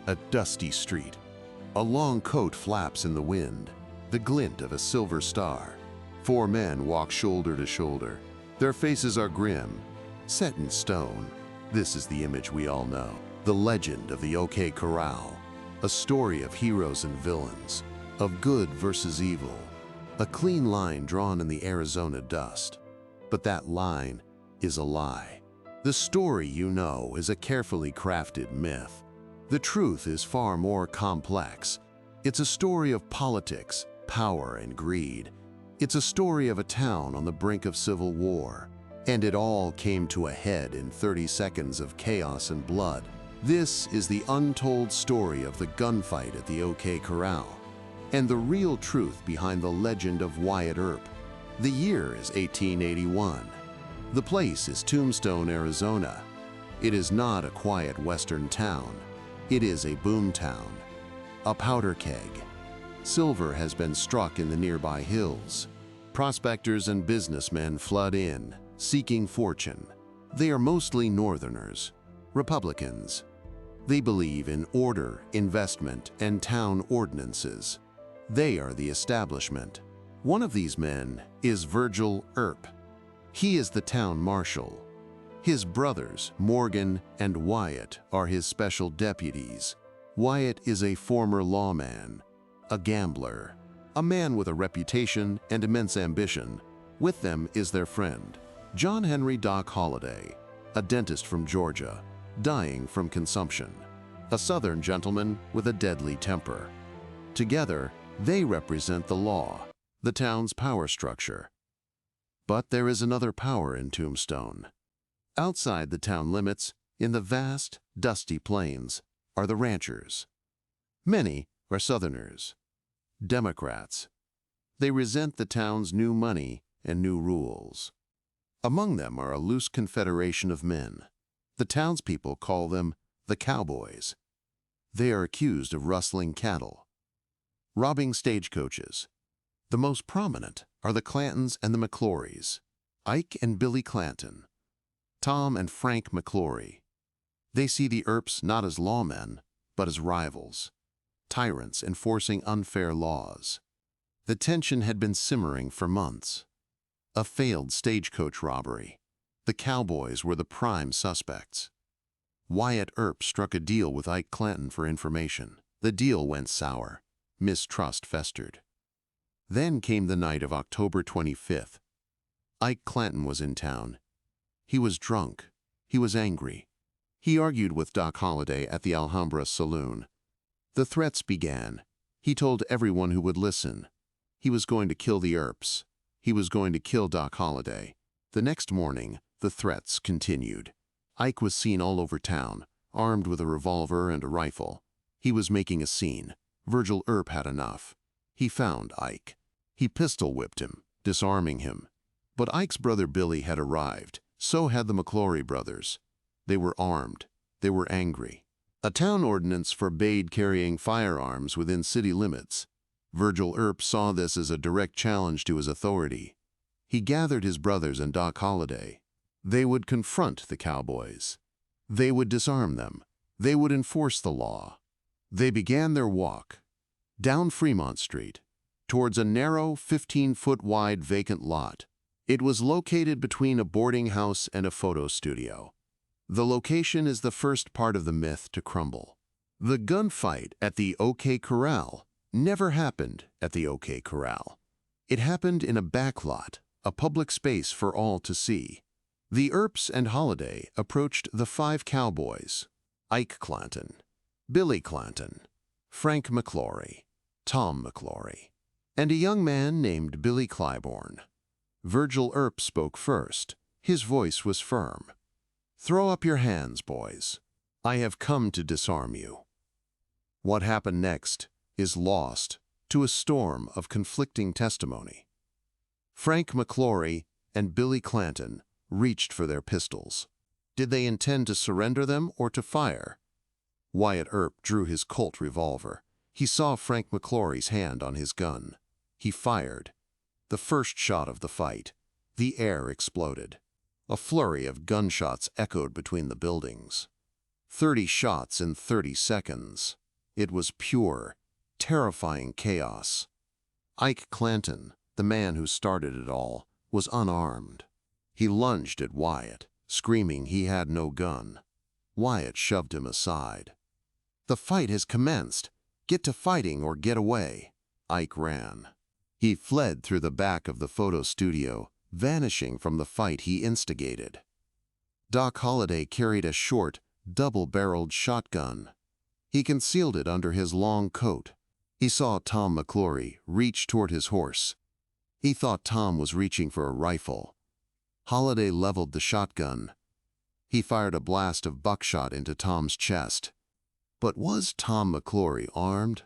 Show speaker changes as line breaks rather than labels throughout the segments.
A dusty street. A long coat flaps in the wind, the glint of a silver star. Four men walk shoulder to shoulder. Their faces are grim, set in stone. This is the image we all know. The legend of the OK Corral. A story of heroes and villains, of good versus evil. A clean line drawn in the Arizona dust. But that line is a lie. The story you know is a carefully crafted myth. The truth is far more complex. It's a story of politics, power, and greed. It's a story of a town on the brink of civil war. And it all came to a head in 30 seconds of chaos and blood. This is the untold story of the gunfight at the OK Corral, and the real truth behind the legend of Wyatt Earp. The year is 1881. The place is Tombstone, Arizona. It is not a quiet western town. It is a boom town, a powder keg. Silver has been struck in the nearby hills. Prospectors and businessmen flood in, seeking fortune. They are mostly Northerners, Republicans. They believe in order, investment, and town ordinances. They are the establishment. One of these men is Wyatt Earp. He is the town marshal. His brothers, Morgan and Wyatt, are his special deputies. Wyatt is a former lawman, a gambler, a man with a reputation and immense ambition. With them is their friend, John Henry Doc Holliday, a dentist from Georgia, dying from consumption, a Southern gentleman with a deadly temper. Together, they represent the law, the town's power structure. But there is another power in Tombstone. Outside the town limits, in the vast, dusty plains, are the ranchers. Many are Southerners, Democrats. They resent the town's new money and new rules. Among them are a loose confederation of men. The townspeople call them the cowboys. They are accused of rustling cattle, robbing stagecoaches. The most prominent are the Clantons and the McClorys, Ike and Billy Clanton, Tom and Frank McClory. They see the Earps not as lawmen, but as rivals, tyrants enforcing unfair laws. The tension had been simmering for months. A failed stagecoach robbery. The cowboys were the prime suspects. Wyatt Earp struck a deal with Ike Clanton for information. The deal went sour. Mistrust festered. Then came the night of October 25th. Ike Clanton was in town. He was drunk. He was angry. He argued with Doc Holliday at the Alhambra saloon. The threats began. He told everyone who would listen. He was going to kill the Earps. He was going to kill Doc Holliday. The next morning, the threats continued. Ike was seen all over town, armed with a revolver and a rifle. He was making a scene. Wyatt Earp had enough. He found Ike. He pistol-whipped him, disarming him. But Ike's brother Billy had arrived. So had the McClory brothers. They were armed. They were angry. A town ordinance forbade carrying firearms within city limits. Wyatt Earp saw this as a direct challenge to his authority. He gathered his brothers and Doc Holliday. They would confront the cowboys. They would disarm them. They would enforce the law. They began their walk down Fremont Street towards a narrow 15-foot-wide vacant lot. It was located between a boarding house and a photo studio. The location is the first part of the myth to crumble. The gunfight at the OK Corral never happened at the OK Corral. It happened in a backlot, a public space for all to see. The Earps and Holliday approached the 5 cowboys: Ike Clanton, Billy Clanton, Frank McClory, Tom McClory, and a young man named Billy Claiborne. Wyatt Earp spoke first. His voice was firm. "Throw up your hands, boys. I have come to disarm you." What happened next is lost to a storm of conflicting testimony. Frank McClory and Billy Clanton reached for their pistols. Did they intend to surrender them or to fire? Wyatt Earp drew his Colt revolver. He saw Frank McClory's hand on his gun. He fired. The first shot of the fight. The air exploded. A flurry of gunshots echoed between the buildings. 30 shots in 30 seconds. It was pure, terrifying chaos. Ike Clanton, the man who started it all, was unarmed. He lunged at Wyatt, screaming he had no gun. Wyatt shoved him aside. "The fight has commenced. Get to fighting or get away." Ike ran. He fled through the back of the photo studio, vanishing from the fight he instigated. Doc Holliday carried a short, double-barreled shotgun. He concealed it under his long coat. He saw Tom McClory reach toward his horse. He thought Tom was reaching for a rifle. Holliday leveled the shotgun. He fired a blast of buckshot into Tom's chest. But was Tom McClory armed?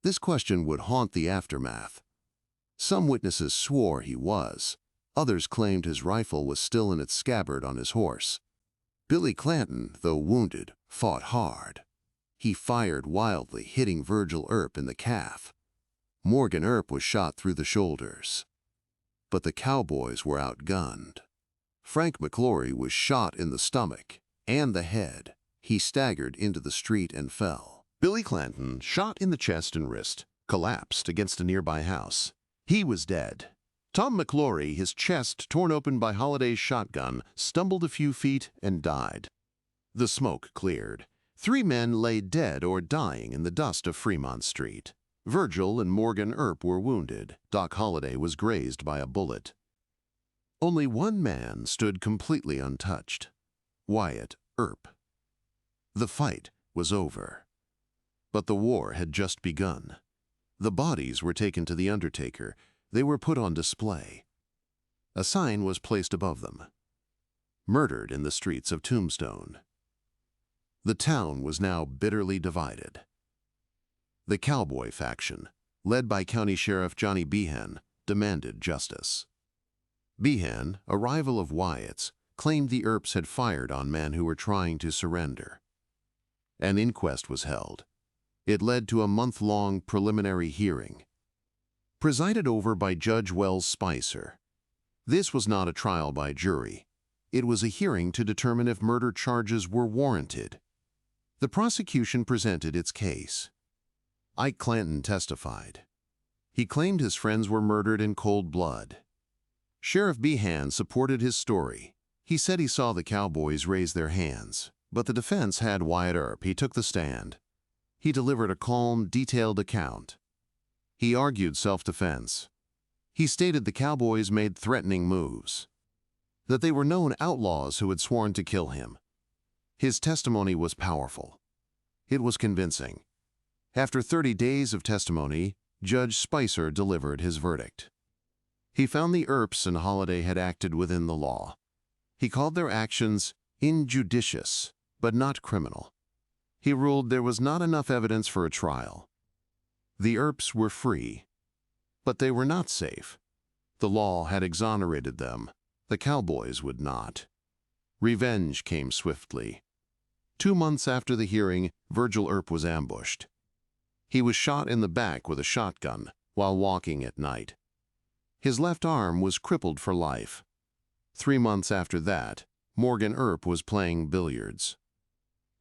This question would haunt the aftermath. Some witnesses swore he was. Others claimed his rifle was still in its scabbard on his horse. Billy Clanton, though wounded, fought hard. He fired wildly, hitting Virgil Earp in the calf. Morgan Earp was shot through the shoulders. But the cowboys were outgunned. Frank McClory was shot in the stomach and the head. He staggered into the street and fell. Billy Clanton, shot in the chest and wrist, collapsed against a nearby house. He was dead. Tom McClory, his chest torn open by Holliday's shotgun, stumbled a few feet and died. The smoke cleared. 3 men lay dead or dying in the dust of Fremont Street. Virgil and Morgan Earp were wounded. Doc Holliday was grazed by a bullet. Only one man stood completely untouched: Wyatt Earp. The fight was over. But the war had just begun. The bodies were taken to the undertaker. They were put on display. A sign was placed above them: "Murdered in the streets of Tombstone." The town was now bitterly divided. The cowboy faction, led by County Sheriff Johnny Behan, demanded justice. Behan, a rival of Wyatt's, claimed the Earps had fired on men who were trying to surrender. An inquest was held. It led to a month-long preliminary hearing, presided over by Judge Wells Spicer. This was not a trial by jury. It was a hearing to determine if murder charges were warranted. The prosecution presented its case. Ike Clanton testified. He claimed his friends were murdered in cold blood. Sheriff Behan supported his story. He said he saw the cowboys raise their hands, but the defense had Wyatt Earp. He took the stand. He delivered a calm, detailed account. He argued self-defense. He stated the cowboys made threatening moves, that they were known outlaws who had sworn to kill him. His testimony was powerful. It was convincing. After 30 days of testimony, Judge Spicer delivered his verdict. He found the Earps and Holliday had acted within the law. He called their actions injudicious, but not criminal. He ruled there was not enough evidence for a trial. The Earps were free, but they were not safe. The law had exonerated them. The cowboys would not. Revenge came swiftly. 2 months after the hearing, Virgil Earp was ambushed. He was shot in the back with a shotgun while walking at night. His left arm was crippled for life. 3 months after that, Morgan Earp was playing billiards.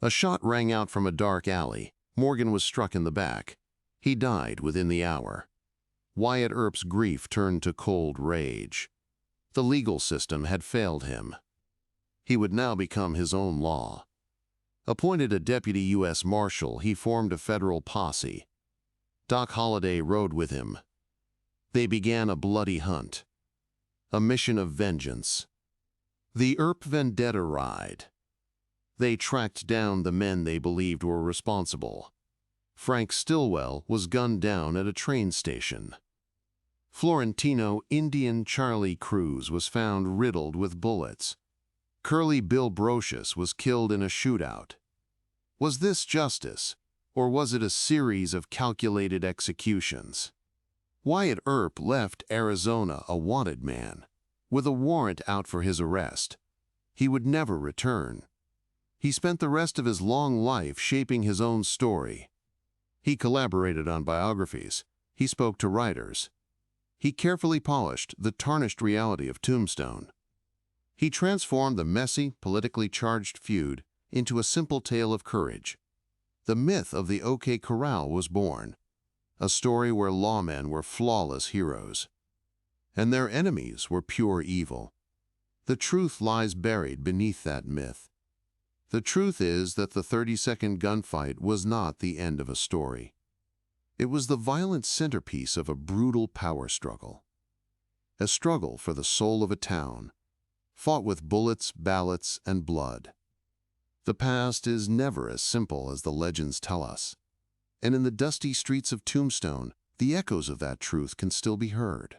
A shot rang out from a dark alley. Morgan was struck in the back. He died within the hour. Wyatt Earp's grief turned to cold rage. The legal system had failed him. He would now become his own law. Appointed a deputy U.S. Marshal, he formed a federal posse. Doc Holliday rode with him. They began a bloody hunt, a mission of vengeance. The Earp Vendetta ride. They tracked down the men they believed were responsible. Frank Stillwell was gunned down at a train station. Florentino Indian Charlie Cruz was found riddled with bullets. Curly Bill Brocious was killed in a shootout. Was this justice, or was it a series of calculated executions? Wyatt Earp left Arizona a wanted man, with a warrant out for his arrest. He would never return. He spent the rest of his long life shaping his own story. He collaborated on biographies. He spoke to writers. He carefully polished the tarnished reality of Tombstone. He transformed the messy, politically charged feud into a simple tale of courage. The myth of the OK Corral was born, a story where lawmen were flawless heroes, and their enemies were pure evil. The truth lies buried beneath that myth. The truth is that the 30-second gunfight was not the end of a story. It was the violent centerpiece of a brutal power struggle. A struggle for the soul of a town, fought with bullets, ballots, and blood. The past is never as simple as the legends tell us, and in the dusty streets of Tombstone, the echoes of that truth can still be heard.